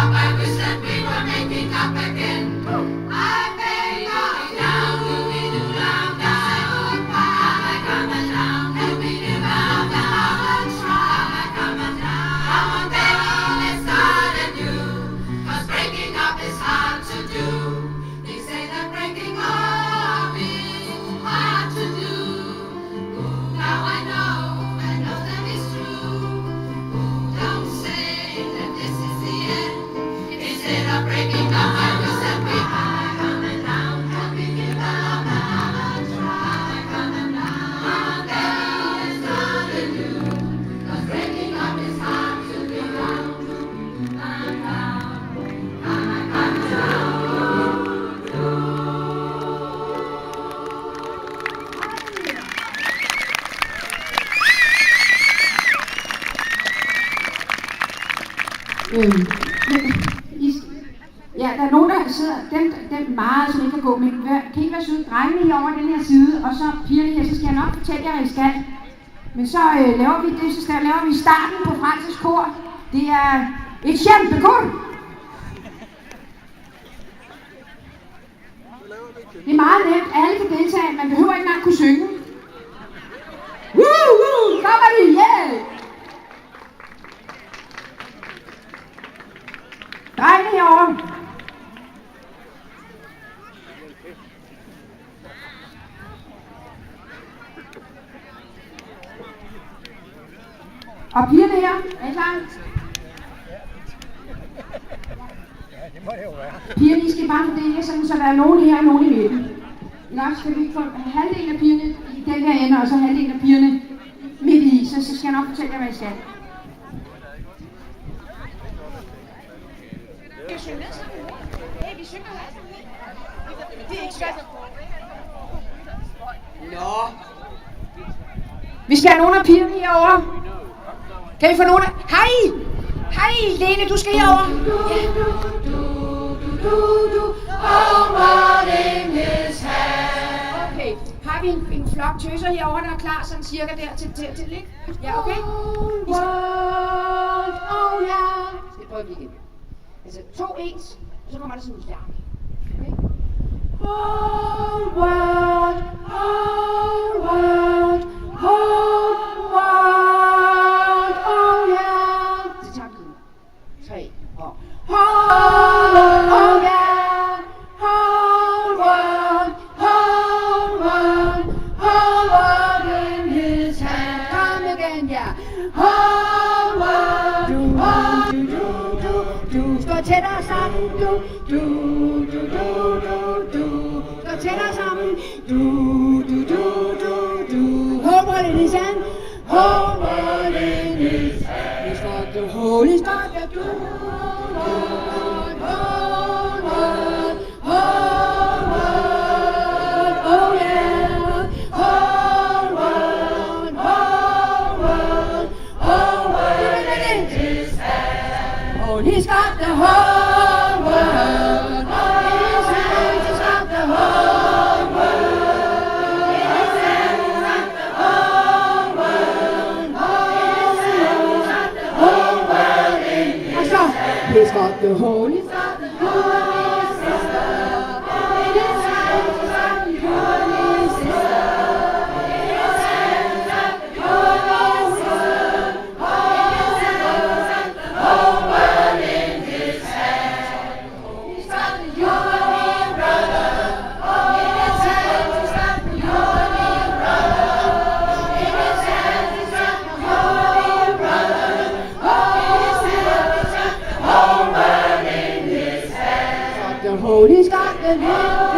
up, I wish that we were making up again. I may not down, do-be-do down, down. Am I coming down, do-be-do down, down. Am I coming down? Come on, baby, let's start anew. 'Cause breaking up is hard to do. They say that breaking up is hard to do. Now I know that is true. Don't say that this is the end. Instead of breaking up, I wish that we had coming down. Can we give up another try? Coming down, there's nothing new. 'Cause breaking up is hard to do. I'm down, I'm down. Ja, der er nogen, der sidder, dem meget, som ikke kan gå, men kan I være søde? Drengene I over den her side, og så pigerne her, så skal jeg nok fortælle jer, hvad I skal. Men så laver vi det, så laver vi starten på Frances kor. Det er et kæmpekor. Det er meget nemt, alle kan deltage, man behøver ikke engang kunne synge. Woo, woo, kommer de, yeah! Drengene herovre. Og pigerne her, er I klar? Pigerne, I skal bare fordele sådan, så der er nogen her og nogen i midten. Nok skal vi få halvdelen af pigerne i den her ende, og så halvdelen af pigerne midt i, så skal jeg nok fortælle jer, hvad I skal. Vi synger sammen. Hey, vi synger sammen. Det er ikke svært. Nå. Vi skal have nogle af pigerne herovre. Kan vi få nogle af... Hej! Hej, Lene, du skal herover. Okay, har vi en flok tøser herover, der er klar sådan cirka der til lidt? Ja, okay. Oh yeah. Det prøver vi igen. Altså 2 ens, og så kommer der sådan en stærk. Okay. Whole world, whole world, whole world, oh yeah. Så tager vi 3 og oh yeah, whole world, whole world, whole world in his hand. Come again, yeah. Whole world, du står tættere sammen, du står tættere sammen, whole world in his hand, whole world in his hand. He's got the whole, he's got the whole world, whole world, oh yeah, whole world, whole world in his hand. Oh, he's got the whole world in his hand. He's got the whole world in his hand. He's got the whole world in his hand. He's got the whole world in his hand. He's got the whole. He's got the whole sister in his hand. He's got the whole sister in his hand. He's got the whole sister in his hand. He's got the whole world in his hand. He's got the holy brother in his hand. He's got the holy brother in his hand. He's got the holy brother in his hand. He's got the whole world in his hand. He's got the holy. He's got the holy.